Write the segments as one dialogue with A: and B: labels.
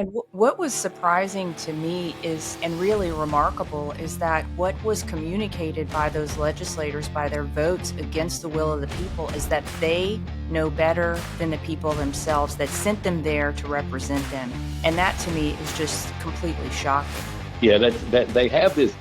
A: And what was surprising to me is, and really remarkable, is that what was communicated by those legislators, by their votes against the will of the people, is that they know better than the people themselves that sent them there to represent them. And that to me is just completely shocking.
B: Yeah, that they have this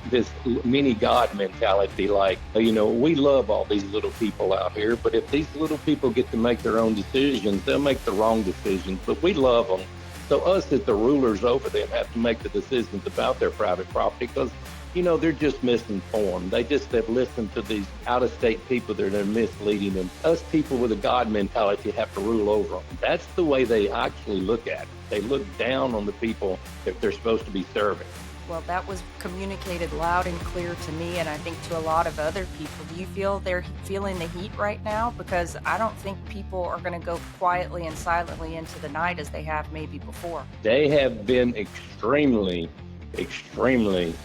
B: mini God mentality. Like, we love all these little people out here, but if these little people get to make their own decisions, they'll make the wrong decisions. But we love them, so us as the rulers over them have to make the decisions about their private property because they're just misinformed. They just have listened to these out-of-state people that are misleading them. Us people with a God mentality have to rule over them. That's the way they actually look at it. They look down on the people that they're supposed to be serving.
A: Well, that was communicated loud and clear to me, and I think to a lot of other people. Do you feel they're feeling the heat right now? Because I don't think people are going to go quietly and silently into the night as they have maybe before.
B: They have been extremely, extremely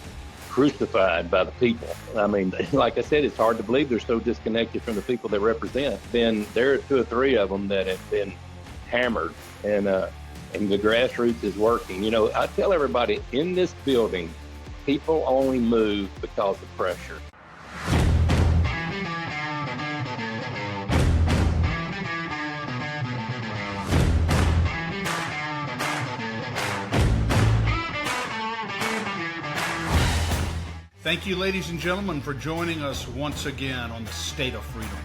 B: crucified by the people. I mean, like I said, it's hard to believe they're so disconnected from the people they represent. Then there are 2 or 3 of them that have been hammered, and the grassroots is working. I tell everybody in this building, people only move because of pressure.
C: Thank you, ladies and gentlemen, for joining us once again on the State of Freedom.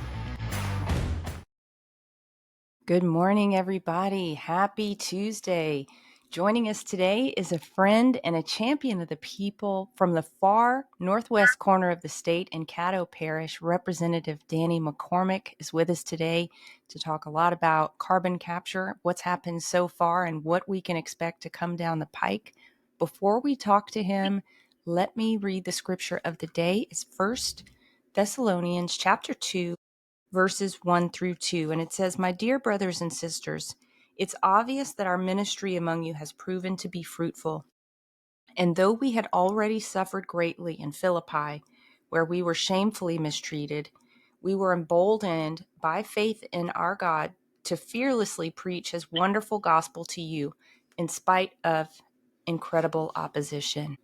A: Good morning, everybody. Happy Tuesday. Joining us today is a friend and a champion of the people from the far northwest corner of the state in Caddo Parish. Representative Danny McCormick is with us today to talk a lot about carbon capture, what's happened so far, and what we can expect to come down the pike. Before we talk to him, let me read the scripture of the day. It's 1 Thessalonians chapter 2, verses 1 through 2. And it says, "My dear brothers and sisters, it's obvious that our ministry among you has proven to be fruitful. And though we had already suffered greatly in Philippi, where we were shamefully mistreated, we were emboldened by faith in our God to fearlessly preach his wonderful gospel to you in spite of incredible opposition."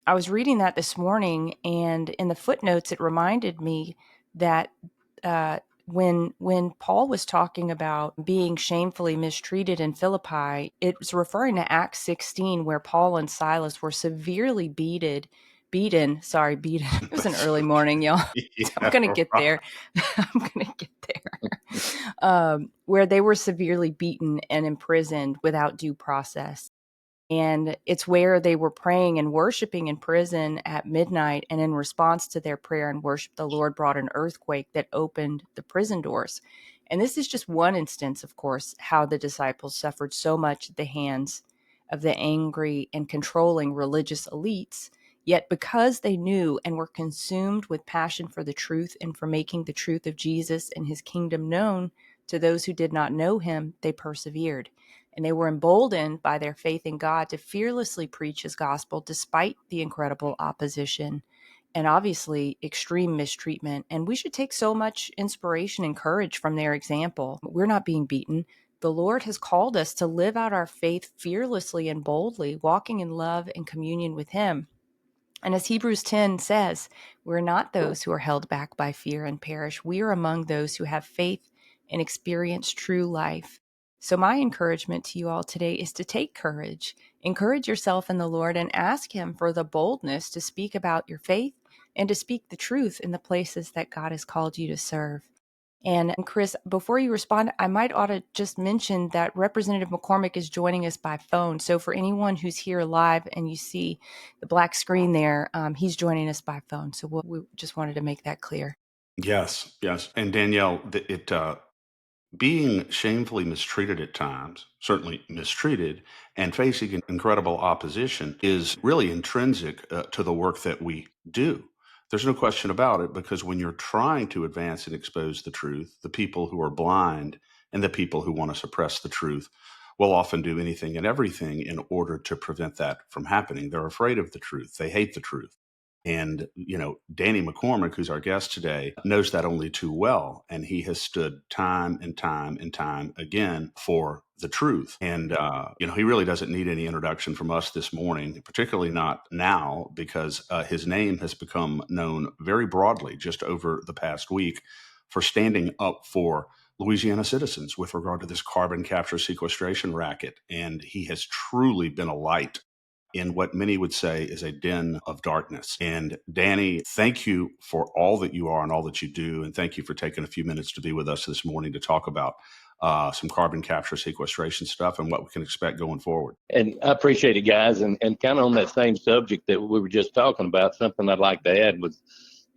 A: I was reading that this morning, and in the footnotes, it reminded me that when Paul was talking about being shamefully mistreated in Philippi, it was referring to Acts 16, where Paul and Silas were severely beaten. It was an early morning, y'all.
C: Yeah,
A: I'm going to get there. Where they were severely beaten and imprisoned without due process. And it's where they were praying and worshiping in prison at midnight. And in response to their prayer and worship, the Lord brought an earthquake that opened the prison doors. And this is just one instance, of course, how the disciples suffered so much at the hands of the angry and controlling religious elites. Yet because they knew and were consumed with passion for the truth and for making the truth of Jesus and his kingdom known to those who did not know him, they persevered. And they were emboldened by their faith in God to fearlessly preach his gospel despite the incredible opposition and obviously extreme mistreatment. And we should take so much inspiration and courage from their example. We're not being beaten. The Lord has called us to live out our faith fearlessly and boldly, walking in love and communion with him. And as Hebrews 10 says, we're not those who are held back by fear and perish. We are among those who have faith and experience true life. So my encouragement to you all today is to take courage, encourage yourself in the Lord, and ask him for the boldness to speak about your faith and to speak the truth in the places that God has called you to serve. And Chris, before you respond, I might ought to just mention that Representative McCormick is joining us by phone. So for anyone who's here live and you see the black screen there, he's joining us by phone. So we just wanted to make that clear.
C: Yes. And Danielle, being shamefully mistreated at times, certainly mistreated, and facing incredible opposition is really intrinsic to the work that we do. There's no question about it, because when you're trying to advance and expose the truth, the people who are blind and the people who want to suppress the truth will often do anything and everything in order to prevent that from happening. They're afraid of the truth. They hate the truth. And, Danny McCormick, who's our guest today, knows that only too well. And he has stood time and time and time again for the truth. And, he really doesn't need any introduction from us this morning, particularly not now, because his name has become known very broadly just over the past week for standing up for Louisiana citizens with regard to this carbon capture sequestration racket. And he has truly been a light in what many would say is a den of darkness. And Danny, thank you for all that you are and all that you do. And thank you for taking a few minutes to be with us this morning to talk about some carbon capture sequestration stuff and what we can expect going forward.
B: And I appreciate it, guys. And kind of on that same subject that we were just talking about, something I'd like to add was,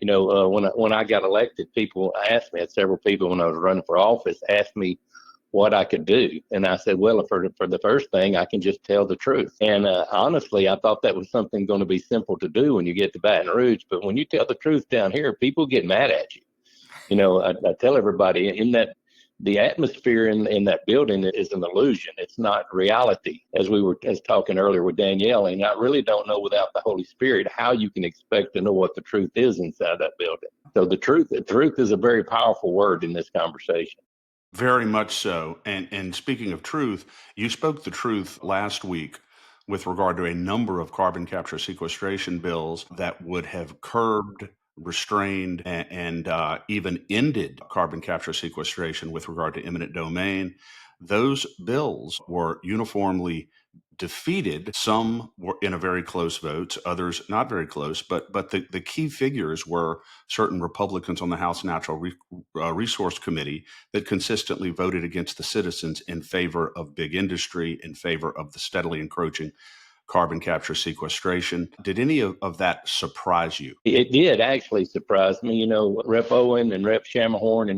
B: when I got elected, people asked me, several people when I was running for office asked me what I could do. And I said, well, for the first thing, I can just tell the truth. And honestly, I thought that was something going to be simple to do when you get to Baton Rouge. But when you tell the truth down here, people get mad at you. I tell everybody the atmosphere in that building is an illusion. It's not reality, as we were talking earlier with Danielle. And I really don't know without the Holy Spirit how you can expect to know what the truth is inside that building. So the truth is a very powerful word in this conversation.
C: Very much so. And speaking of truth, you spoke the truth last week with regard to a number of carbon capture sequestration bills that would have curbed, restrained, and even ended carbon capture sequestration with regard to eminent domain. Those bills were uniformly defeated. Some were in a very close vote, others not very close, but the key figures were certain Republicans on the House Natural Resource Committee that consistently voted against the citizens in favor of big industry, in favor of the steadily encroaching carbon capture sequestration. Did any of that surprise you?
B: It did actually surprise me. Rep. Owen and Rep. Shamahorn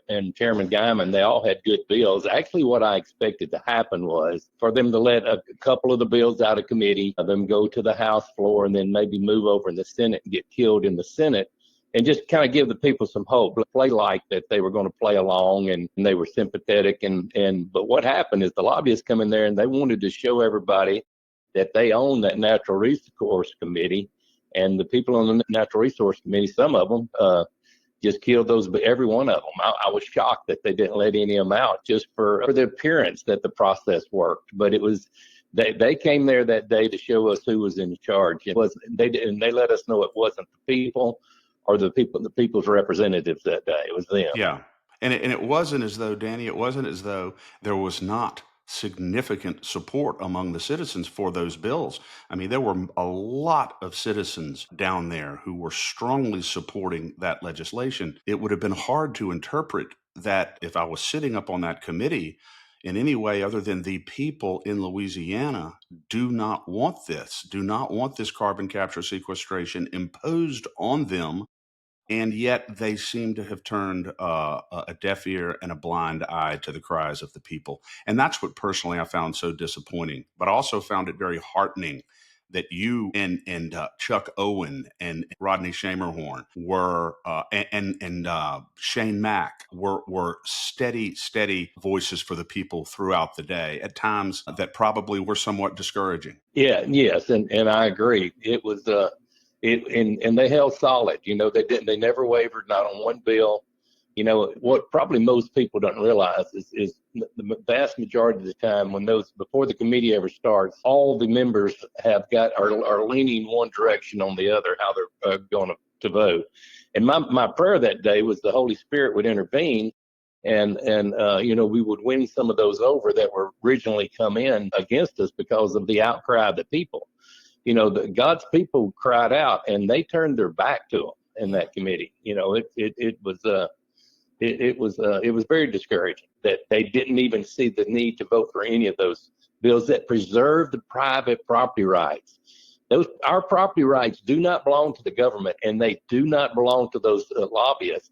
B: and Chairman Guyman, they all had good bills. Actually, what I expected to happen was for them to let a couple of the bills out of committee, them go to the House floor, and then maybe move over in the Senate and get killed in the Senate, and just kind of give the people some hope, play like that they were going to play along and they were sympathetic. But what happened is the lobbyists come in there and they wanted to show everybody that they own that Natural Resource Committee, and the people on the Natural Resource Committee, some of them just killed every one of them. I was shocked that they didn't let any of them out just for the appearance that the process worked. But it was they came there that day to show us who was in charge. They let us know it wasn't the people or the people's representatives that day. It was them.
C: Yeah. And it wasn't as though, Danny, it wasn't as though there was not significant support among the citizens for those bills. I mean, there were a lot of citizens down there who were strongly supporting that legislation. It would have been hard to interpret that if I was sitting up on that committee in any way other than the people in Louisiana do not want this carbon capture sequestration imposed on them. And yet they seem to have turned a deaf ear and a blind eye to the cries of the people. And that's what personally I found so disappointing. But I also found it very heartening that you and Chuck Owen and Rodney Schamerhorn were and Shane Mack were steady voices for the people throughout the day at times that probably were somewhat discouraging.
B: Yeah, yes, and I agree. It was and they held solid. They never wavered, not on one bill. What probably most people don't realize is the vast majority of the time before the committee ever starts, all the members are leaning one direction on the other, how they're going to vote. And my prayer that day was the Holy Spirit would intervene, and we would win some of those over that were originally come in against us because of the outcry of the people. God's people cried out and they turned their back to them in that committee. It was very discouraging that they didn't even see the need to vote for any of those bills that preserve the private property rights. Our property rights do not belong to the government, and they do not belong to those lobbyists.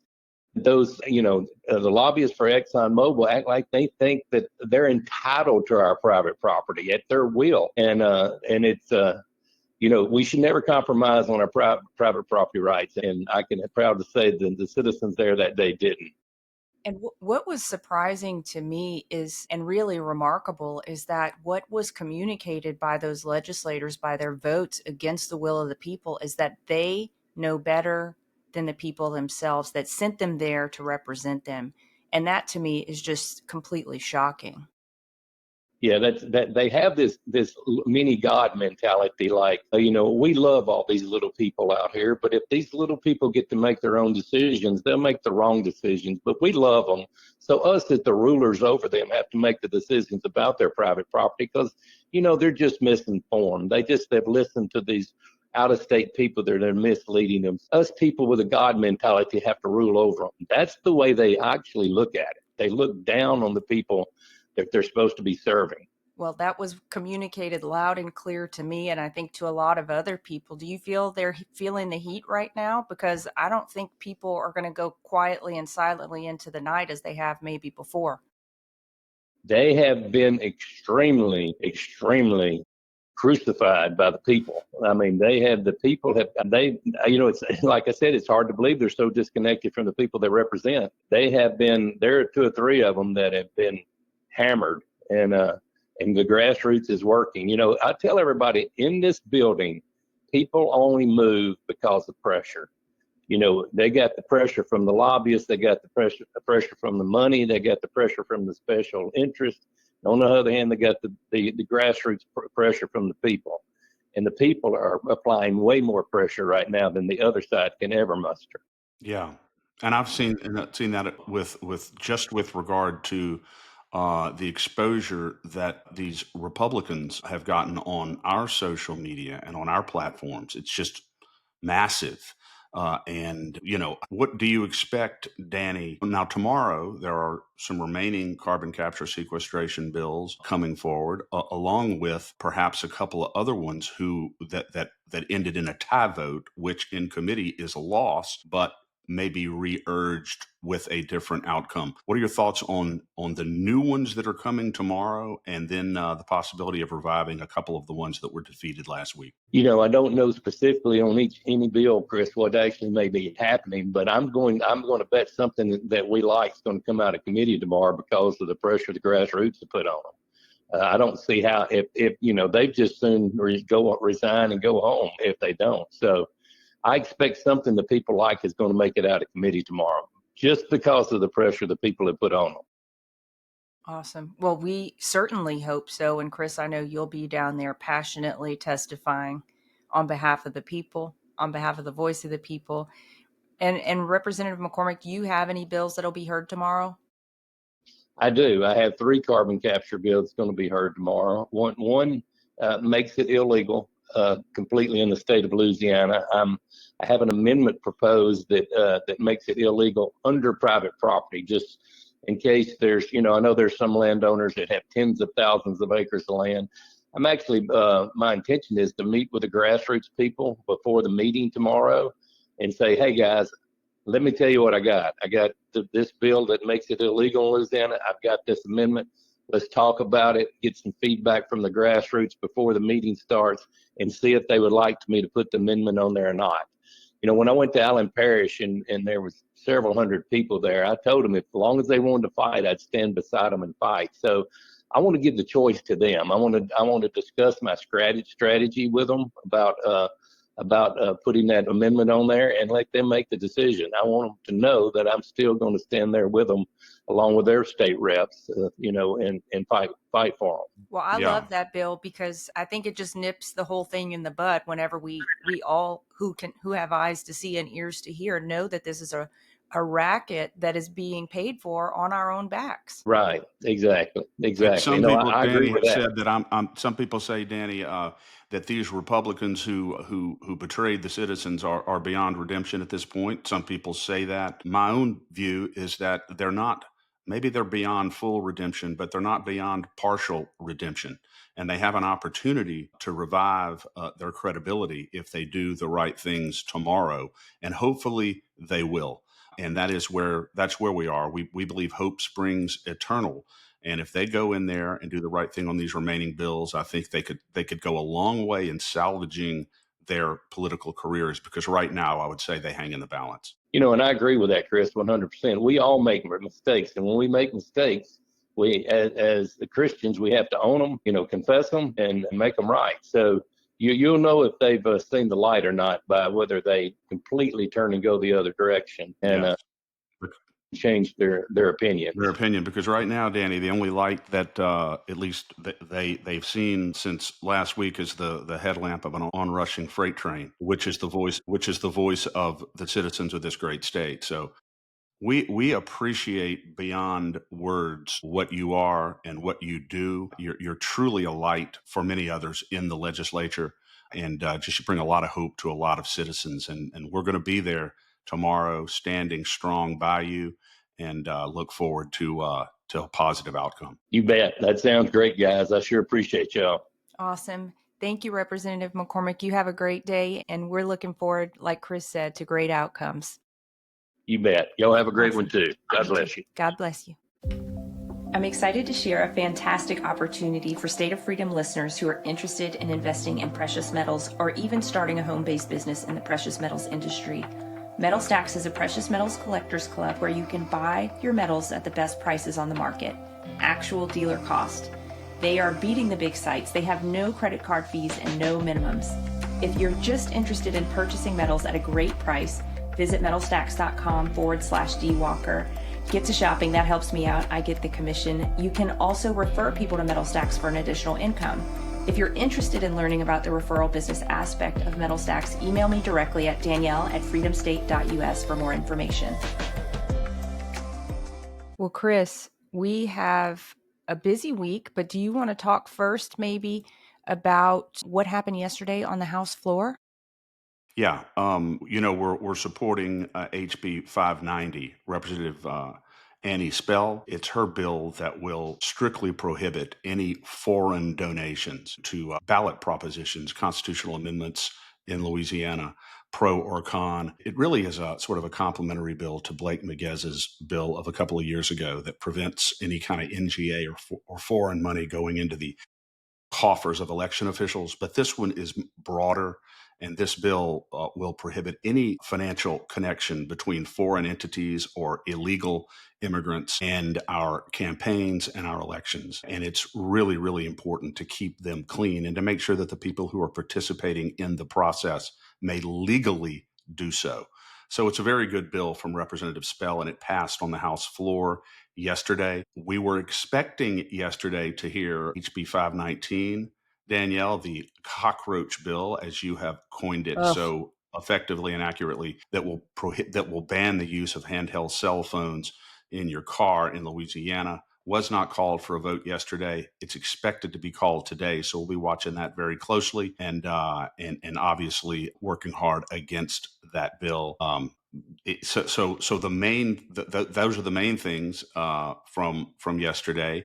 B: The lobbyists for ExxonMobil act like they think that they're entitled to our private property at their will, and it's we should never compromise on our private property rights. And I can proud to say that the citizens there that day didn't.
A: And what was surprising to me is, and really remarkable, is that what was communicated by those legislators by their votes against the will of the people is that they know better than the people themselves that sent them there to represent them. And that to me is just completely shocking.
B: Yeah, that they have this mini God mentality. Like, we love all these little people out here, but if these little people get to make their own decisions, they'll make the wrong decisions. But we love them, so us as the rulers over them have to make the decisions about their private property because they're just misinformed. They've listened to these out of state people that are misleading them. Us people with a God mentality have to rule over them. That's the way they actually look at it. They look down on the people that they're supposed to be serving.
A: Well, that was communicated loud and clear to me, and I think to a lot of other people. Do you feel they're feeling the heat right now? Because I don't think people are going to go quietly and silently into the night as they have maybe before.
B: They have been extremely, extremely crucified by the people. I mean, the people have, it's like I said, it's hard to believe they're so disconnected from the people they represent. There are two or three of them that have been hammered, and the grassroots is working. I tell everybody in this building, people only move because of pressure. They got the pressure from the lobbyists, they got the pressure from the money, they got the pressure from the special interest. On the other hand, they got the grassroots pressure from the people. And the people are applying way more pressure right now than the other side can ever muster.
C: Yeah, and I've seen that with regard to the exposure that these Republicans have gotten on our social media and on our platforms. It's just massive. And what do you expect, Danny? Now, tomorrow there are some remaining carbon capture sequestration bills coming forward, along with perhaps a couple of other ones that ended in a tie vote, which in committee is a loss, but may be re-urged with a different outcome. What are your thoughts on the new ones that are coming tomorrow, and then the possibility of reviving a couple of the ones that were defeated last week?
B: I don't know specifically on any bill, Chris, what actually may be happening, but I'm going to bet something that we like is going to come out of committee tomorrow because of the pressure the grassroots have put on them. I don't see how if they've just soon resign and go home if they don't. So I expect something the people like is going to make it out of committee tomorrow, just because of the pressure the people have put on them.
A: Awesome. Well, we certainly hope so. And Chris, I know you'll be down there passionately testifying on behalf of the people, on behalf of the voice of the people. And Representative McCormick, do you have any bills that'll be heard tomorrow?
B: I do. I have three carbon capture bills going to be heard tomorrow. One makes it illegal completely in the state of Louisiana. I have an amendment proposed that makes it illegal under private property, just in case there's, I know there's some landowners that have tens of thousands of acres of land. I'm actually, my intention is to meet with the grassroots people before the meeting tomorrow and say, hey guys, let me tell you what I got. I got this bill that makes it illegal in Louisiana. I've got this amendment. Let's talk about it, get some feedback from the grassroots before the meeting starts, and see if they would like me to put the amendment on there or not. When I went to Allen Parish and there was several hundred people there, I told them as long as they wanted to fight, I'd stand beside them and fight. So I want to give the choice to them. I want to discuss my strategy with them about putting that amendment on there and let them make the decision. I want them to know that I'm still going to stand there with them along with their state reps, and fight for them.
A: Well, I
C: Yeah.
A: love that bill because I think it just nips the whole thing in the bud whenever we all who have eyes to see and ears to hear know that this is a racket that is being paid for on our own backs.
B: Right. Exactly.
C: And
B: Exactly.
C: some
B: No,
C: people,
B: I agree
C: Danny,
B: with
C: have
B: that.
C: said that some people say, Danny, that these Republicans who betrayed the citizens are beyond redemption at this point. Some people say that. My own view is that they're not. Maybe they're beyond full redemption, but they're not beyond partial redemption. And they have an opportunity to revive their credibility if they do the right things tomorrow. And hopefully they will. And that's where we are. We believe hope springs eternal. And if they go in there and do the right thing on these remaining bills, I think they could go a long way in salvaging their political careers, because right now I would say they hang in the balance.
B: And I agree with that, Chris, 100%. We all make mistakes. And when we make mistakes, we, as the Christians, we have to own them, confess them and make them right. So you'll know if they've seen the light or not by whether they completely turn and go the other direction and
C: Yes.
B: change their opinions.
C: Their opinion, because right now, Danny, the only light that at least they've seen since last week is the headlamp of an onrushing freight train, which is the voice of the citizens of this great state. So we appreciate beyond words what you are and what you do. You're truly a light for many others in the legislature, and just bring a lot of hope to a lot of citizens. And we're going to be there tomorrow, standing strong by you, and look forward to a positive outcome.
B: You bet. That sounds great, guys. I sure appreciate y'all.
A: Awesome. Thank you, Representative McCormick. You have a great day, and we're looking forward, like Chris said, to great outcomes.
B: You bet. Y'all have a great
A: Awesome.
B: one too. God bless you.
A: God bless you. I'm excited to share a fantastic opportunity for State of Freedom listeners who are interested in investing in precious metals or even starting a home-based business in the precious metals industry. Metal Stacks is a precious metals collectors club where you can buy your metals at the best prices on the market, actual dealer cost. They are beating the big sites. They have no credit card fees and no minimums. If you're just interested in purchasing metals at a great price, visit metalstacks.com/dwalker. Get to shopping. That helps me out. I get the commission. You can also refer people to Metal Stacks for an additional income. If you're interested in learning about the referral business aspect of Metal Stacks, email me directly at danielle@freedomstate.us for more information. Well, Chris, we have a busy week, but do you want to talk first maybe about what happened yesterday on the House floor?
C: Yeah, we're supporting HB 590, Representative Annie Spell. It's her bill that will strictly prohibit any foreign donations to ballot propositions, constitutional amendments in Louisiana, pro or con. It really is a sort of a complementary bill to Blake Miguez's bill of a couple of years ago that prevents any kind of NGA or foreign money going into the coffers of election officials. But this one is broader, and this bill will prohibit any financial connection between foreign entities or illegal immigrants and our campaigns and our elections. And it's really, really important to keep them clean and to make sure that the people who are participating in the process may legally do so. So it's a very good bill from Representative Spell, and it passed on the House floor yesterday. We were expecting yesterday to hear HB 519, Danielle, the cockroach bill, as you have coined it so effectively and accurately, that will ban the use of handheld cell phones in your car in Louisiana. Was not called for a vote yesterday. It's expected to be called today, so we'll be watching that very closely and obviously working hard against that bill. So those are the main things from yesterday.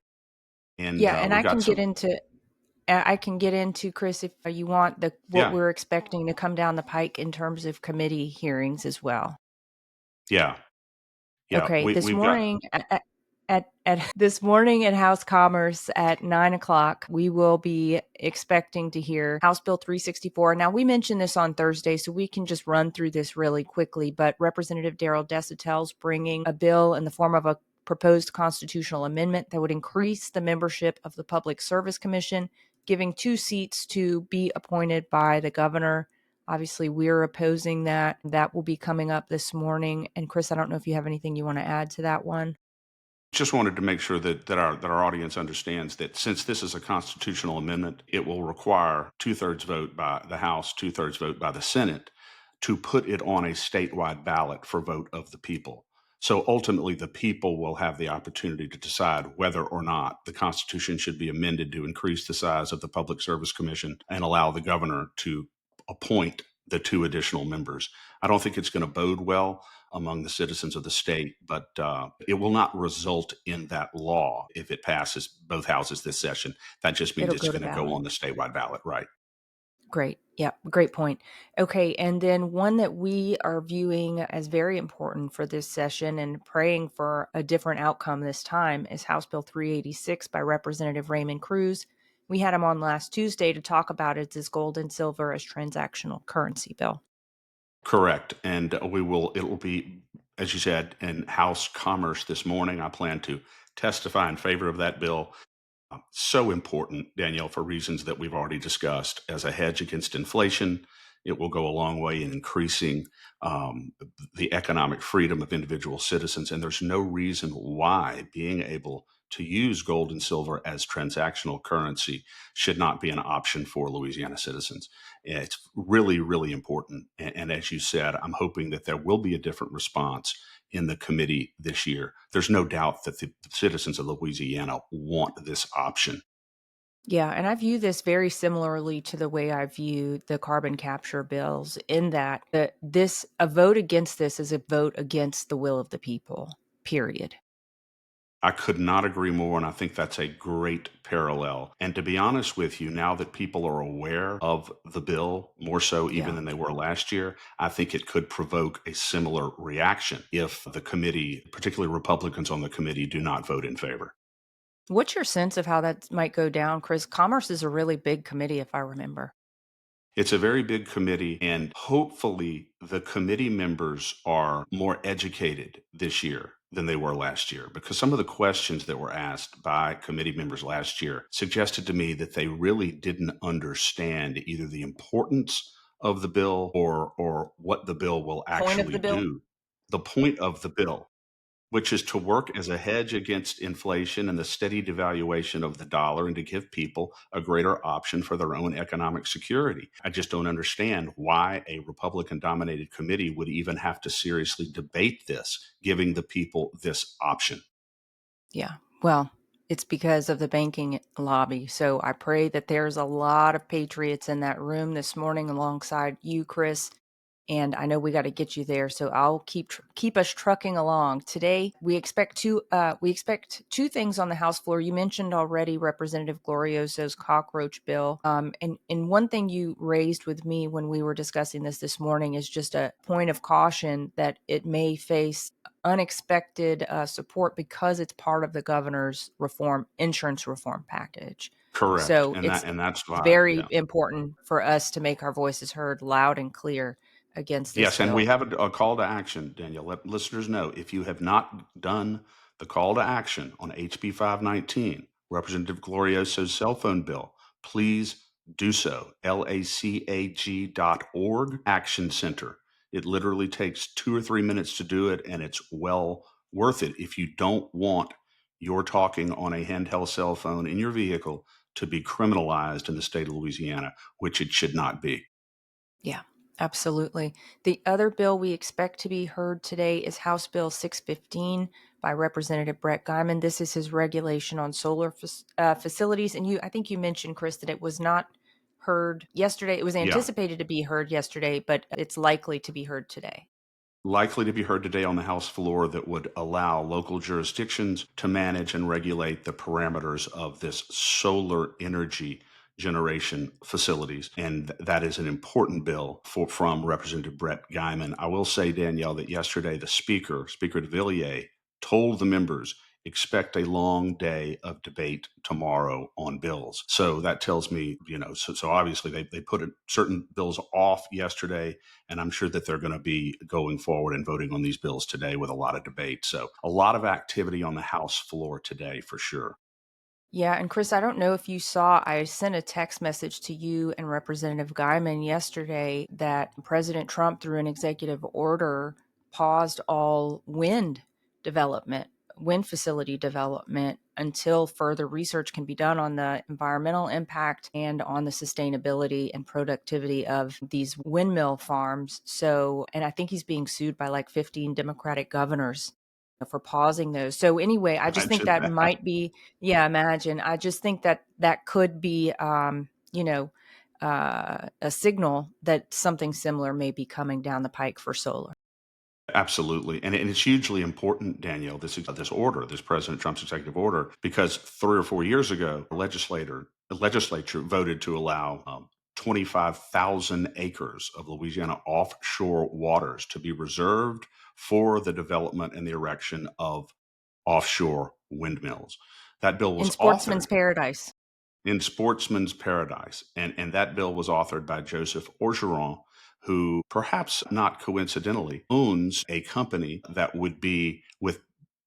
C: And
A: yeah, and
C: we
A: I
C: got
A: can
C: some.
A: I can get into, Chris, if you want, what we're expecting to come down the pike in terms of committee hearings as well.
C: Yeah.
A: Okay. This morning this morning at House Commerce at 9:00, we will be expecting to hear House Bill 364. Now, we mentioned this on Thursday, so we can just run through this really quickly. But Representative Darrell Desautel's bringing a bill in the form of a proposed constitutional amendment that would increase the membership of the Public Service Commission, giving 2 seats to be appointed by the governor. Obviously, we're opposing that. That will be coming up this morning. And Chris, I don't know if you have anything you want to add to that one.
C: Just wanted to make sure that our audience understands that since this is a constitutional amendment, it will require 2/3 vote by the House, 2/3 vote by the Senate to put it on a statewide ballot for vote of the people. So ultimately, the people will have the opportunity to decide whether or not the Constitution should be amended to increase the size of the Public Service Commission and allow the governor to appoint the 2 additional members. I don't think it's going to bode well among the citizens of the state, but it will not result in that law if it passes both houses this session. That just means it's going to go on the statewide ballot, right?
A: Great. Yeah, great point. Okay, and then one that we are viewing as very important for this session and praying for a different outcome this time is House Bill 386 by Representative Raymond Cruz. We had him on last Tuesday to talk about it, this gold and silver as transactional currency bill.
C: Correct. And it'll be, as you said, in House Commerce this morning. I plan to testify in favor of that bill. So important, Danielle, for reasons that we've already discussed. As a hedge against inflation, it will go a long way in increasing the economic freedom of individual citizens. And there's no reason why being able to use gold and silver as transactional currency should not be an option for Louisiana citizens. It's really, really important. And as you said, I'm hoping that there will be a different response in the committee this year. There's no doubt that the citizens of Louisiana want this option.
A: Yeah, and I view this very similarly to the way I view the carbon capture bills, in that a vote against this is a vote against the will of the people, period.
C: I could not agree more, and I think that's a great parallel. And to be honest with you, now that people are aware of the bill, more so even
A: Yeah.
C: than they were last year, I think it could provoke a similar reaction if the committee, particularly Republicans on the committee, do not vote in favor.
A: What's your sense of how that might go down, Chris? Commerce is a really big committee, if I remember.
C: It's a very big committee, and hopefully the committee members are more educated this year than they were last year, because some of the questions that were asked by committee members last year suggested to me that they really didn't understand either the importance of the bill or what the bill will
A: Point of
C: actually
A: the bill?
C: do. The point of the bill, which is to work as a hedge against inflation and the steady devaluation of the dollar, and to give people a greater option for their own economic security. I just don't understand why a Republican dominated committee would even have to seriously debate this, giving the people this option.
A: Yeah. Well, it's because of the banking lobby. So I pray that there's a lot of patriots in that room this morning alongside you, Chris. And I know we got to get you there, so I'll keep us trucking along. Today we expect two things on the House floor. You mentioned already Representative Glorioso's cockroach bill, and one thing you raised with me when we were discussing this morning is just a point of caution that it may face unexpected support because it's part of the governor's insurance reform package.
C: Correct.
A: So it's
C: That's why,
A: very
C: yeah.
A: important for us to make our voices heard loud and clear against this
C: Yes, and we
A: bill.
C: have a call to action, Daniel. Let listeners know, if you have not done the call to action on HB 519, Representative Glorioso's cell phone bill, please do so. LACAG.org Action Center. It literally takes 2 or 3 minutes to do it, and it's well worth it if you don't want your talking on a handheld cell phone in your vehicle to be criminalized in the state of Louisiana, which it should not be.
A: Yeah, absolutely. The other bill we expect to be heard today is House Bill 615 by Representative Brett Guyman. This is his regulation on solar facilities. And I think you mentioned, Chris, that it was not heard yesterday. It was
C: Yeah,
A: anticipated to be heard yesterday, but it's likely to be heard today.
C: likely to be heard today on the House floor, that would allow local jurisdictions to manage and regulate the parameters of this solar energy generation facilities. And that is an important bill from Representative Brett Guyman. I will say, Danielle, that yesterday the Speaker de Villiers, told the members, expect a long day of debate tomorrow on bills. So that tells me, so obviously they put certain bills off yesterday, and I'm sure that they're going to be going forward and voting on these bills today with a lot of debate. So a lot of activity on the House floor today for sure.
A: Yeah, and Chris, I don't know if you saw, I sent a text message to you and Representative Guyman yesterday that President Trump, through an executive order, paused all development, wind facility development, until further research can be done on the environmental impact and on the sustainability and productivity of these windmill farms. So, and I think he's being sued by like 15 Democratic governors for pausing those. So anyway, I just think
C: Imagine
A: that
C: that.
A: might be, yeah, imagine. I just think that that could be, a signal that something similar may be coming down the pike for solar.
C: Absolutely. And it's hugely important, Danielle, this order, this President Trump's executive order, because 3 or 4 years ago, the legislature voted to allow 25,000 acres of Louisiana offshore waters to be reserved for the development and the erection of offshore windmills. That bill
A: In
C: was
A: Sportsman's
C: authored
A: Paradise.
C: in sportsman's paradise. And that bill was authored by Joseph Orgeron, who perhaps not coincidentally owns a company that would be with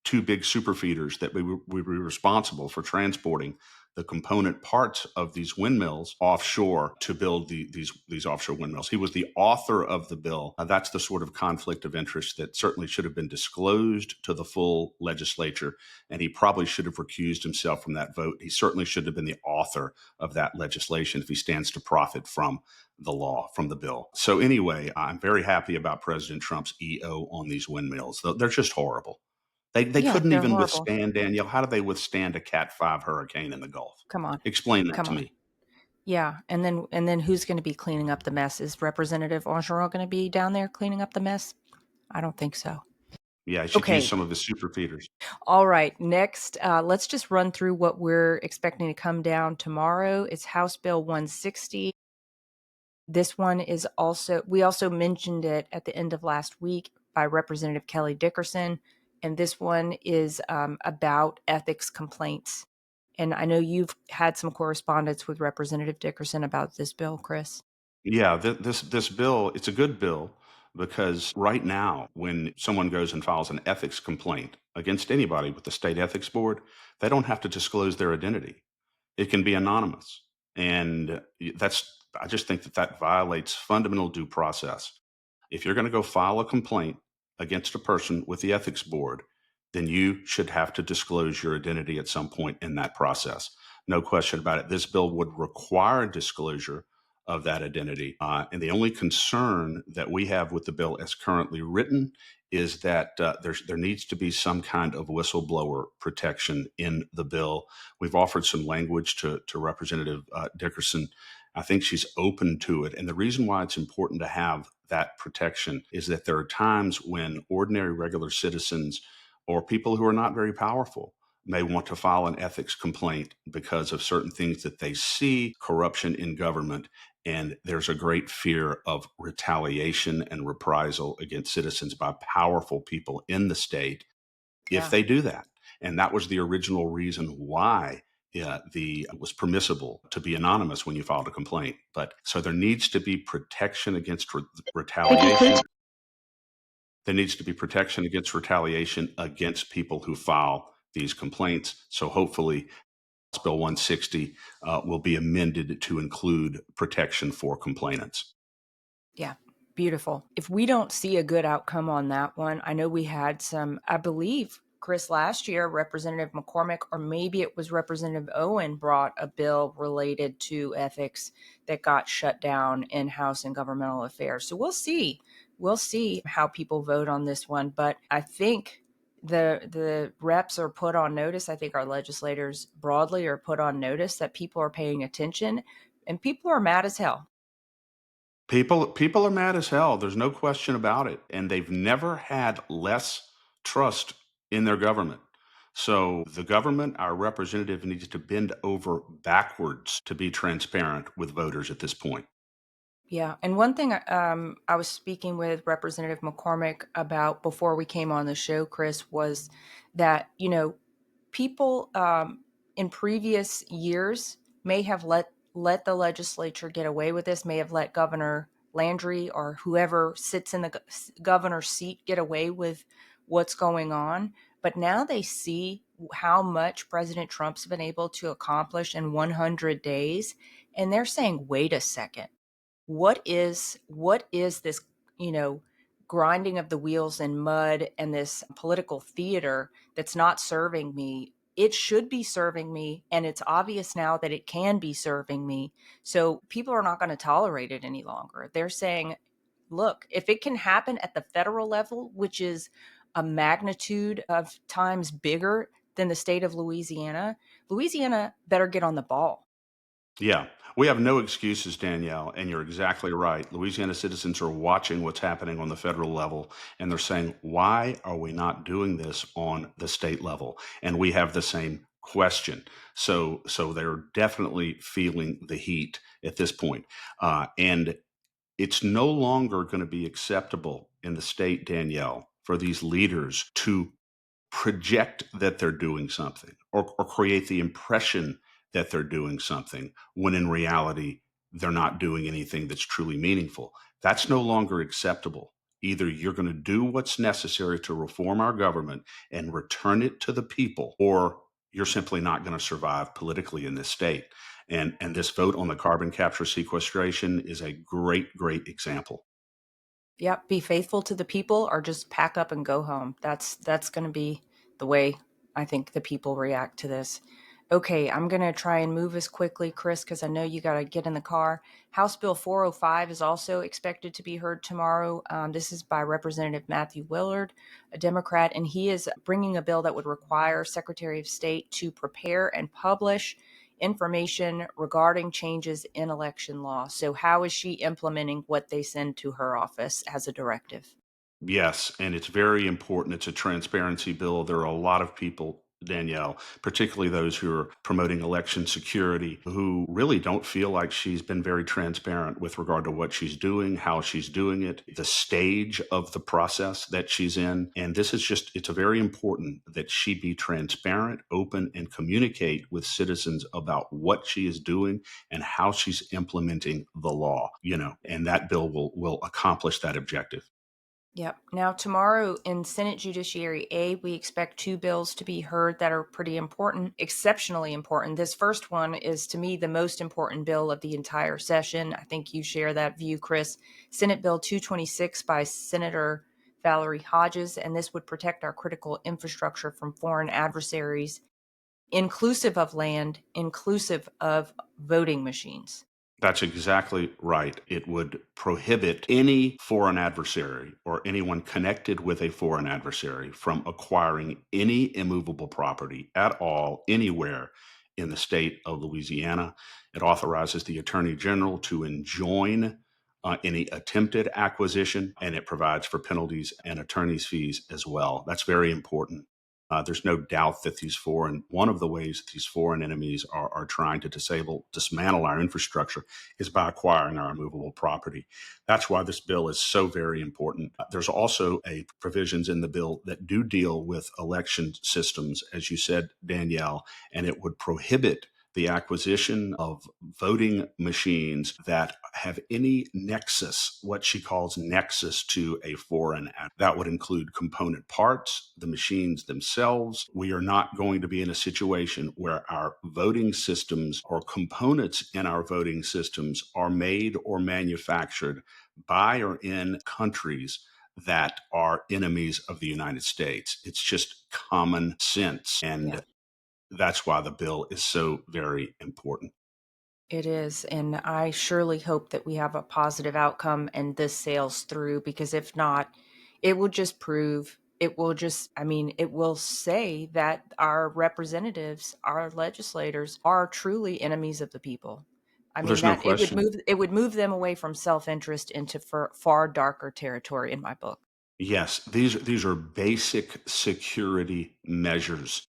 C: two big super feeders that would be responsible for transporting the component parts of these windmills offshore to build these offshore windmills. He was the author of the bill. That's the sort of conflict of interest that certainly should have been disclosed to the full legislature, and he probably should have recused himself from that vote. He certainly should have been the author of that legislation if he stands to profit from the law, from the bill. So anyway, I'm very happy about President Trump's EO on these windmills. They're just horrible. They
A: Yeah,
C: couldn't
A: they're
C: even
A: horrible.
C: withstand, Danielle. How did they withstand a Cat 5 hurricane in the Gulf?
A: Come on.
C: Explain that
A: Come
C: to
A: on.
C: me.
A: Yeah, and then who's going to be cleaning up the mess? Is Representative Angeron going to be down there cleaning up the mess? I don't think so.
C: Yeah, he should use
A: Okay.
C: some of his super feeders.
A: All right. Next, let's just run through what we're expecting to come down tomorrow. It's House Bill 160. This one is we also mentioned it at the end of last week by Representative Kelly Dickerson. And this one is about ethics complaints. And I know you've had some correspondence with Representative Dickerson about this bill, Chris.
C: Yeah, this bill, it's a good bill because right now, when someone goes and files an ethics complaint against anybody with the state ethics board, they don't have to disclose their identity. It can be anonymous. And I just think that violates fundamental due process. If you're going to go file a complaint against a person with the ethics board, then you should have to disclose your identity at some point in that process. No question about it. This bill would require disclosure of that identity. And the only concern that we have with the bill as currently written is that there needs to be some kind of whistleblower protection in the bill. We've offered some language to Representative Dickerson. I think she's open to it. And the reason why it's important to have that protection is that there are times when ordinary, regular citizens or people who are not very powerful may want to file an ethics complaint because of certain things that they see, corruption in government, and there's a great fear of retaliation and reprisal against citizens by powerful people in the state if
A: Yeah.
C: they do that. And that was the original reason why it was permissible to be anonymous when you filed a complaint. But so there needs to be protection against retaliation. There needs to be protection against retaliation against people who file these complaints. So hopefully, House Bill 160 will be amended to include protection for complainants.
A: Yeah. Beautiful. If we don't see a good outcome on that one, I know we had some, I believe, Chris, last year, Representative McCormick, or maybe it was Representative Owen, brought a bill related to ethics that got shut down in House and Governmental Affairs. So we'll see. We'll see how people vote on this one. But I think the reps are put on notice. I think our legislators broadly are put on notice that people are paying attention, and people are mad as hell.
C: People are mad as hell. There's no question about it. And they've never had less trust in their government. So the government, our representative, needs to bend over backwards to be transparent with voters at this point.
A: Yeah. And one thing I was speaking with Representative McCormick about before we came on the show, Chris, was that, people in previous years may have let the legislature get away with this, may have let Governor Landry or whoever sits in the governor's seat get away with what's going on. But now they see how much President Trump's been able to accomplish in 100 days. And they're saying, wait a second, what is this, grinding of the wheels in mud and this political theater that's not serving me? It should be serving me, and it's obvious now that it can be serving me. So people are not going to tolerate it any longer. They're saying, look, if it can happen at the federal level, which is a magnitude of times bigger than the state of Louisiana, Louisiana better get on the ball.
C: Yeah, we have no excuses, Danielle, and you're exactly right. Louisiana citizens are watching what's happening on the federal level, and they're saying, why are we not doing this on the state level? And we have the same question. So they're definitely feeling the heat at this point. And it's no longer going to be acceptable in the state, Danielle, for these leaders to project that they're doing something or create the impression that they're doing something, when in reality, they're not doing anything that's truly meaningful. That's no longer acceptable. Either you're going to do what's necessary to reform our government and return it to the people, or you're simply not going to survive politically in this state. And this vote on the carbon capture sequestration is a great, great example.
A: Yep, be faithful to the people or just pack up and go home. That's going to be the way I think the people react to this. Okay, I'm going to try and move as quickly, Chris, because I know you got to get in the car. House Bill 405 is also expected to be heard tomorrow. This is by Representative Matthew Willard, a Democrat, and he is bringing a bill that would require Secretary of State to prepare and publish information regarding changes in election law. So, how is she implementing what they send to her office as a directive?
C: Yes, and it's very important. It's a transparency bill. There are a lot of people, Danielle, particularly those who are promoting election security, who really don't feel like she's been very transparent with regard to what she's doing, how she's doing it, the stage of the process that she's in. And this is just, it's a very important that she be transparent, open, and communicate with citizens about what she is doing and how she's implementing the law, and that bill will accomplish that objective.
A: Yep. Now, tomorrow in Senate Judiciary A, we expect two bills to be heard that are pretty important, exceptionally important. This first one is, to me, the most important bill of the entire session. I think you share that view, Chris. Senate Bill 226 by Senator Valerie Hodges, and this would protect our critical infrastructure from foreign adversaries, inclusive of land, inclusive of voting machines.
C: That's exactly right. It would prohibit any foreign adversary or anyone connected with a foreign adversary from acquiring any immovable property at all, anywhere in the state of Louisiana. It authorizes the Attorney General to enjoin any attempted acquisition, and it provides for penalties and attorney's fees as well. That's very important. There's no doubt that one of the ways that these foreign enemies are trying to dismantle our infrastructure is by acquiring our immovable property. That's why this bill is so very important. There's also provisions in the bill that do deal with election systems, as you said, Danielle, and it would prohibit the acquisition of voting machines that have any nexus, what she calls nexus to a foreign act. That would include component parts, the machines themselves. We are not going to be in a situation where our voting systems or components in our voting systems are made or manufactured by or in countries that are enemies of the United States. It's just common sense.
A: Yeah.
C: And that's why the bill is so very important.
A: It is. And I surely hope that we have a positive outcome and this sails through, because if not, it will just prove, it will say that our representatives, our legislators are truly enemies of the people.
C: There's no
A: That
C: question.
A: it would move them away from self-interest into far darker territory in my book.
C: Yes, these are basic security measures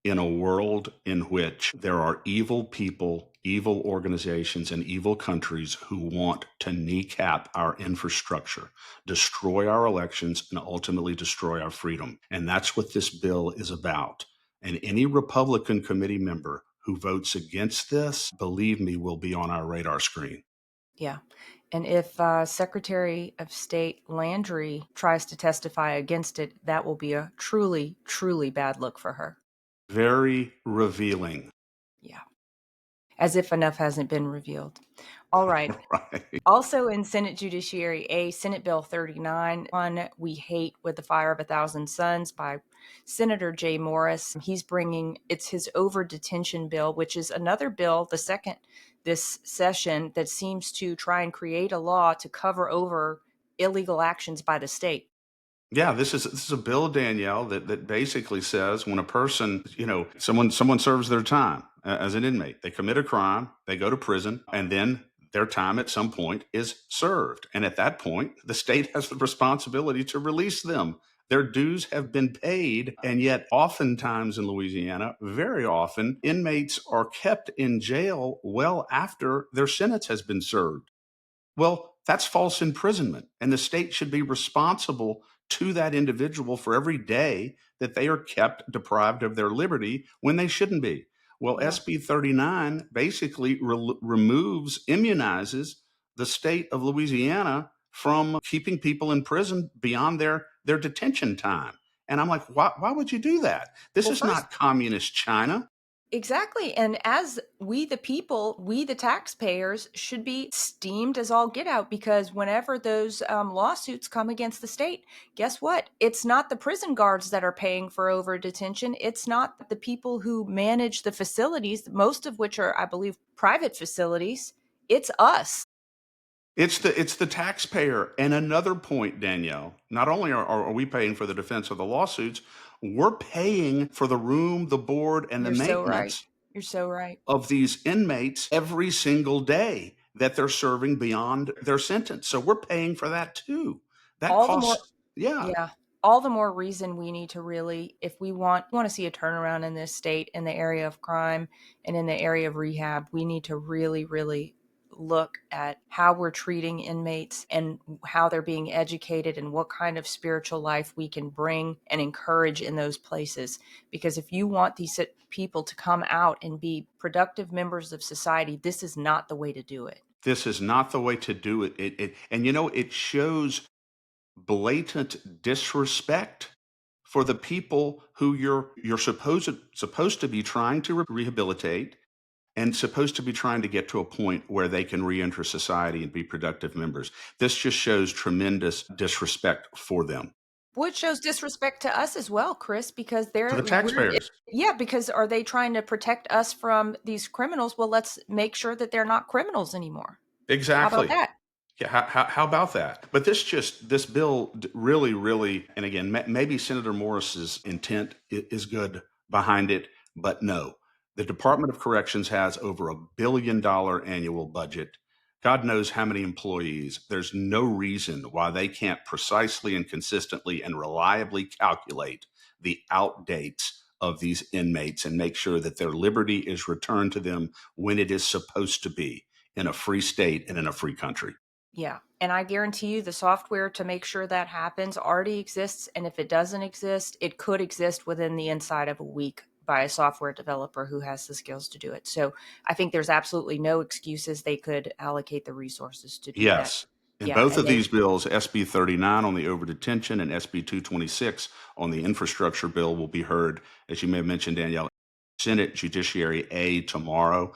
C: in a world in which there are evil people, evil organizations, and evil countries who want to kneecap our infrastructure, destroy our elections, and ultimately destroy our freedom. And that's what this bill is about. And any Republican committee member who votes against this, believe me, will be on our radar screen.
A: Yeah. And if Secretary of State Landry tries to testify against it, that will be a truly, truly bad look for her.
C: Very revealing.
A: Yeah. As if enough hasn't been revealed. All right.
C: Right.
A: Also in Senate Judiciary A, Senate Bill 39, one we hate with the fire of a thousand suns by Senator Jay Morris. It's his over detention bill, which is another bill, the second this session, that seems to try and create a law to cover over illegal actions by the state.
C: Yeah, this is a bill, Danielle, that basically says when a person, someone serves their time as an inmate, they commit a crime, they go to prison, and then their time at some point is served. And at that point, the state has the responsibility to release them. Their dues have been paid, and yet oftentimes in Louisiana, very often, inmates are kept in jail well after their sentence has been served. Well, that's false imprisonment, and the state should be responsible to that individual for every day that they are kept deprived of their liberty when they shouldn't be. Well,
A: Yeah.
C: SB 39 basically immunizes the state of Louisiana from keeping people in prison beyond their detention time. And I'm like, why would you do that? This
A: Well,
C: is
A: first,
C: not communist China.
A: exactly. And as we, the people, we, the taxpayers, should be steamed as all get out, because whenever those lawsuits come against the state, guess what? It's not the prison guards that are paying for over detention. It's not the people who manage the facilities, most of which are, I believe, private facilities. It's us.
C: It's the taxpayer. And another point, Danielle, not only are we paying for the defense of the lawsuits, we're paying for the room, the board, and the
A: You're so right.
C: maintenance
A: You're so right.
C: of these inmates every single day that they're serving beyond their sentence. So we're paying for that too. That
A: All the more,
C: costs, yeah.
A: yeah, all the more reason we need to really, if we want to see a turnaround in this state in the area of crime and in the area of rehab, we need to really, really look at how we're treating inmates and how they're being educated and what kind of spiritual life we can bring and encourage in those places. Because if you want these people to come out and be productive members of society, this is not the way to do it.
C: This is not the way to do it. And it shows blatant disrespect for the people who you're supposed to be trying to rehabilitate and supposed to be trying to get to a point where they can reenter society and be productive members. This just shows tremendous disrespect for them.
A: Which shows disrespect to us as well, Chris, because
C: To the
A: we're,
C: taxpayers.
A: yeah, because are they trying to protect us from these criminals? Well, let's make sure that they're not criminals anymore. How about
C: Exactly.
A: that?
C: Yeah, how about that? But this bill really, and again, maybe Senator Morris's intent is good behind it, but no. The Department of Corrections has over $1 billion annual budget. God knows how many employees. There's no reason why they can't precisely and consistently and reliably calculate the outdates of these inmates and make sure that their liberty is returned to them when it is supposed to be in a free state and in a free country.
A: Yeah. And I guarantee you the software to make sure that happens already exists. And if it doesn't exist, it could exist within the inside of a week by a software developer who has the skills to do it. So I think there's absolutely no excuses. They could allocate the resources to do that.
C: Yes. And
A: Yeah.
C: both
A: And
C: of
A: they,
C: these bills, SB 39 on the over detention and SB 226 on the infrastructure bill, will be heard, as you may have mentioned, Danielle, Senate Judiciary A tomorrow,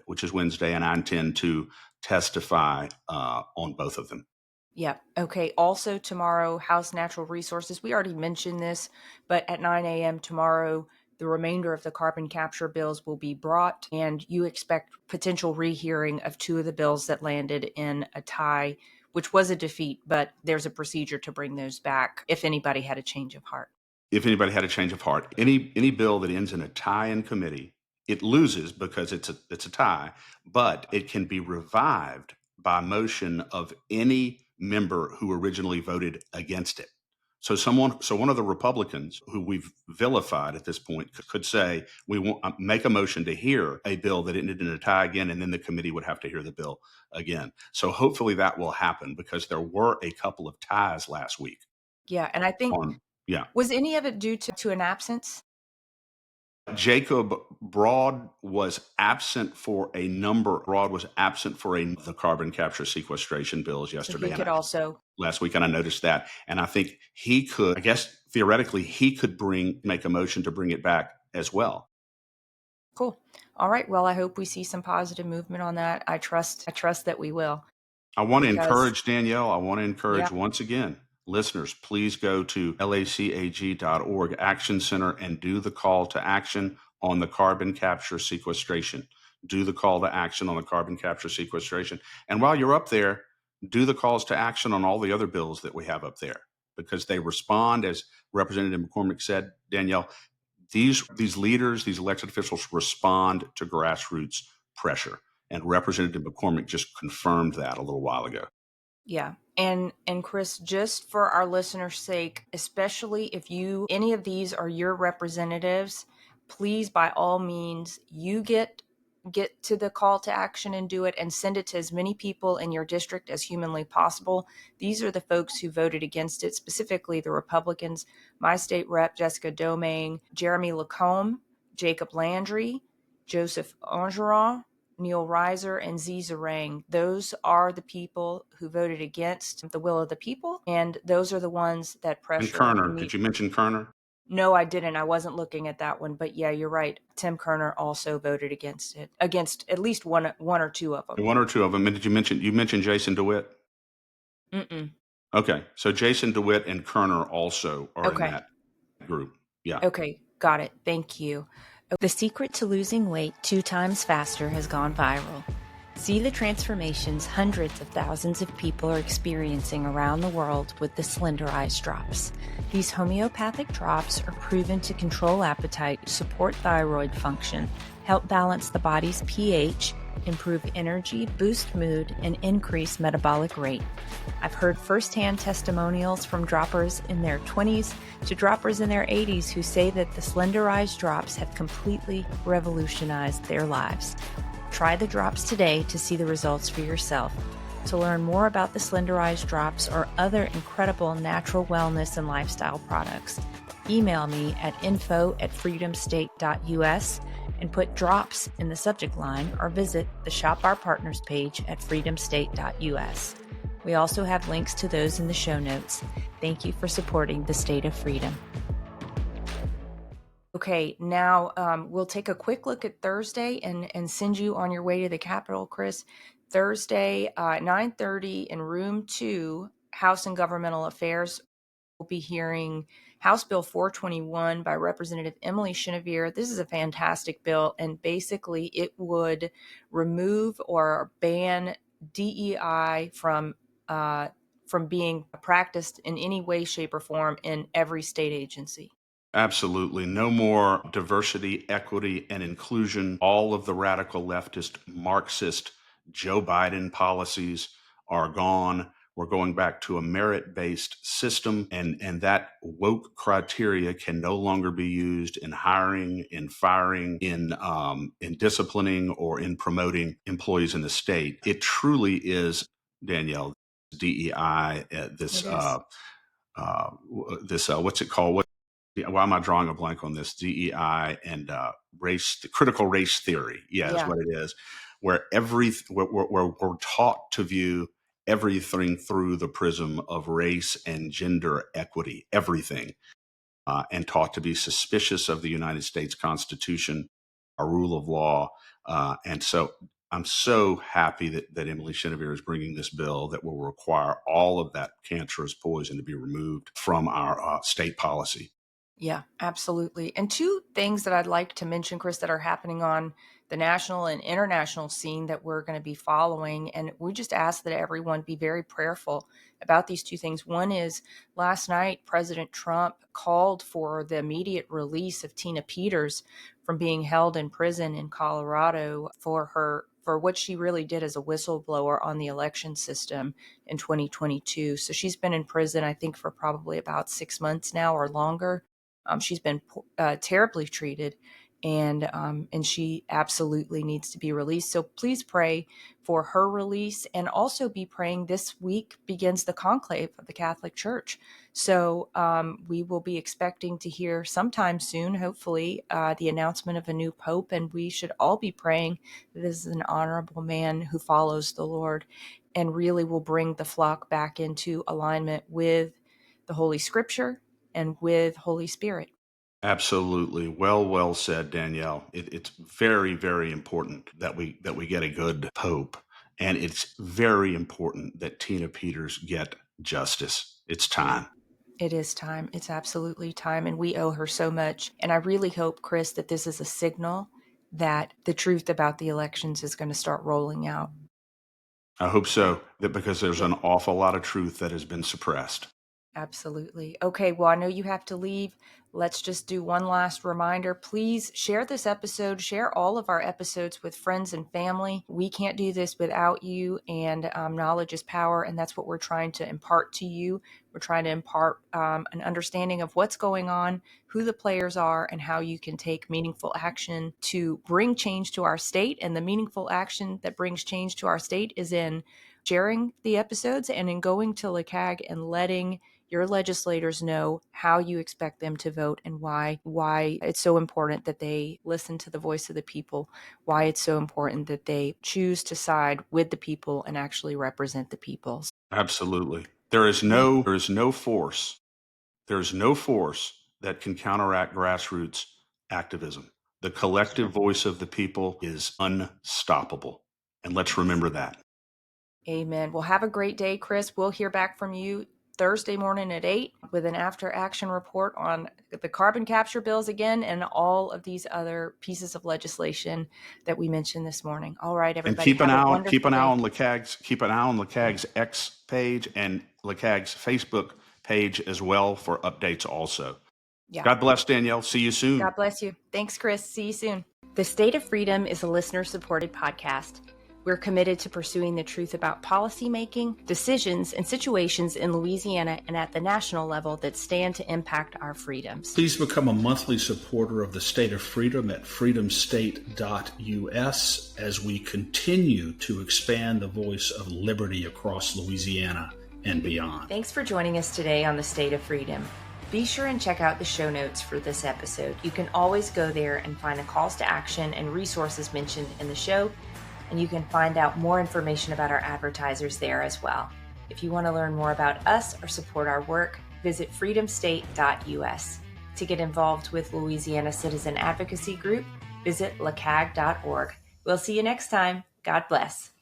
C: which is Wednesday, and I intend to testify on both of them.
A: yeah. Okay. Also, tomorrow, House Natural Resources. We already mentioned this, but at 9 a.m. tomorrow, the remainder of the carbon capture bills will be brought, and you expect potential rehearing of two of the bills that landed in a tie, which was a defeat, but there's a procedure to bring those back if anybody had a change of heart.
C: If anybody had a change of heart, any bill that ends in a tie in committee, it loses because it's a tie, but it can be revived by motion of any member who originally voted against it. So one of the Republicans who we've vilified at this point could say, we want make a motion to hear a bill that ended in a tie again, and then the committee would have to hear the bill again. So hopefully that will happen, because there were a couple of ties last week
A: Yeah. And I think,
C: on, yeah.
A: was any of it due to an absence?
C: Jacob Broad was absent for the carbon capture sequestration bills
A: So
C: yesterday
A: he
C: and
A: could also.
C: last week, and I noticed that. And I think I guess theoretically, he could make a motion to bring it back as well.
A: Cool. All right. Well, I hope we see some positive movement on that. I trust that we will.
C: I want to
A: Because,
C: encourage Danielle. I want to
A: yeah.
C: encourage once again, listeners, please go to lacag.org Action Center and do the call to action on the carbon capture sequestration. Do the call to action on the carbon capture sequestration. And while you're up there, do the calls to action on all the other bills that we have up there, because they respond, as Representative McCormick said, Danielle, these leaders, these elected officials respond to grassroots pressure. And Representative McCormick just confirmed that a little while ago.
A: Yeah. And Chris, just for our listeners' sake, especially if any of these are your representatives, please, by all means, you get to the call to action and do it, and send it to as many people in your district as humanly possible. These are the folks who voted against it, specifically the Republicans. My state rep, Jessica Domingue, Jeremy Lacombe, Jacob Landry, Joseph Engeron, Neil Reiser, and Z. Zarang. Those are the people who voted against the will of the people, and those are the ones that
C: And
A: pressure
C: Kerner,
A: me.
C: did you mention Kerner?
A: No, I didn't. I wasn't looking at that one, but yeah, you're right. Tim Kerner also voted against it, against at least one or two of them.
C: One or two of them. And did you mention Jason DeWitt?
A: Mm-mm.
C: Okay, so Jason DeWitt and Kerner also are in
A: Okay.
C: that group. Yeah.
A: Okay, got it. Thank you. The secret to losing weight 2 times faster has gone viral. See the transformations hundreds of thousands of people are experiencing around the world with the Slender Eyes drops. These homeopathic drops are proven to control appetite, support thyroid function, help balance the body's pH, improve energy, boost mood, and increase metabolic rate. I've heard firsthand testimonials from droppers in their 20s to droppers in their 80s who say that the Slender Eyes drops have completely revolutionized their lives. Try the drops today to see the results for yourself. To learn more about the Slender Eyes drops or other incredible natural wellness and lifestyle products, email me at info@freedomstate.us and put drops in the subject line, or visit the Shop Our Partners page at freedomstate.us. We also have links to those in the show notes. Thank you for supporting the state of freedom. Okay, now we'll take a quick look at Thursday and send you on your way to the Capitol, Chris. Thursday, 9:30 in room 2, House and Governmental Affairs. We'll be hearing House Bill 421 by Representative Emily Chenevert. This is a fantastic bill, and basically it would remove or ban DEI from being practiced in any way, shape, or form in every state agency.
C: Absolutely. No more diversity, equity, and inclusion. All of the radical leftist, Marxist, Joe Biden policies are gone. We're going back to a merit-based system, and that woke criteria can no longer be used in hiring, in firing, in disciplining, or in promoting employees in the state. It truly is, Danielle, DEI, this what's it called? Why am I drawing a blank on this? DEI and critical race theory. Yeah, is what it is. Where we're taught to view everything through the prism of race and gender equity, everything, and taught to be suspicious of the United States Constitution, our rule of law. And so I'm so happy that Emily Chenevert is bringing this bill that will require all of that cancerous poison to be removed from our state policy.
A: Yeah, absolutely. And 2 things that I'd like to mention, Chris, that are happening on the national and international scene that we're going to be following. And we just ask that everyone be very prayerful about these 2 things. One is, last night, President Trump called for the immediate release of Tina Peters from being held in prison in Colorado for what she really did as a whistleblower on the election system in 2022. So she's been in prison, I think, for probably about 6 months now or longer. She's been terribly treated, and she absolutely needs to be released. So please pray for her release, and also be praying. This week begins the conclave of the Catholic Church. So we will be expecting to hear sometime soon, hopefully, the announcement of a new pope, and we should all be praying that this is an honorable man who follows the Lord and really will bring the flock back into alignment with the Holy Scripture and with Holy Spirit.
C: Absolutely. Well said, Danielle. It's very, very important that we get a good pope. And it's very important that Tina Peters get justice. It's time.
A: It is time. It's absolutely time. And we owe her so much. And I really hope, Chris, that this is a signal that the truth about the elections is going to start rolling out.
C: I hope so, because there's an awful lot of truth that has been suppressed.
A: Absolutely. Okay, well, I know you have to leave. Let's just do one last reminder. Please share this episode, share all of our episodes with friends and family. We can't do this without you, and knowledge is power, and that's what we're trying to impart to you. We're trying to impart an understanding of what's going on, who the players are, and how you can take meaningful action to bring change to our state. And the meaningful action that brings change to our state is in sharing the episodes and in going to LeCag and letting your legislators know how you expect them to vote vote and why it's so important that they listen to the voice of the people, why it's so important that they choose to side with the people and actually represent the people.
C: Absolutely. There's no force that can counteract grassroots activism. The collective voice of the people is unstoppable. And let's remember that.
A: Amen. Well, have a great day, Chris. We'll hear back from you Thursday morning at 8 with an after action report on the carbon capture bills again and all of these other pieces of legislation that we mentioned this morning. All right,
C: And
A: everybody.
C: keep an eye on
A: LeCag's
C: X page and LeCag's Facebook page as well for updates also.
A: Yeah.
C: God bless, Danielle. See you soon.
A: God bless you. Thanks, Chris. See you soon. The State of Freedom is a listener-supported podcast. We're committed to pursuing the truth about policymaking, decisions, and situations in Louisiana and at the national level that stand to impact our freedoms.
D: Please become a monthly supporter of the State of Freedom at freedomstate.us as we continue to expand the voice of liberty across Louisiana and beyond.
A: Thanks for joining us today on the State of Freedom. Be sure and check out the show notes for this episode. You can always go there and find the calls to action and resources mentioned in the show, and you can find out more information about our advertisers there as well. If you want to learn more about us or support our work, visit freedomstate.us. To get involved with Louisiana Citizen Advocacy Group, visit lecag.org. We'll see you next time. God bless.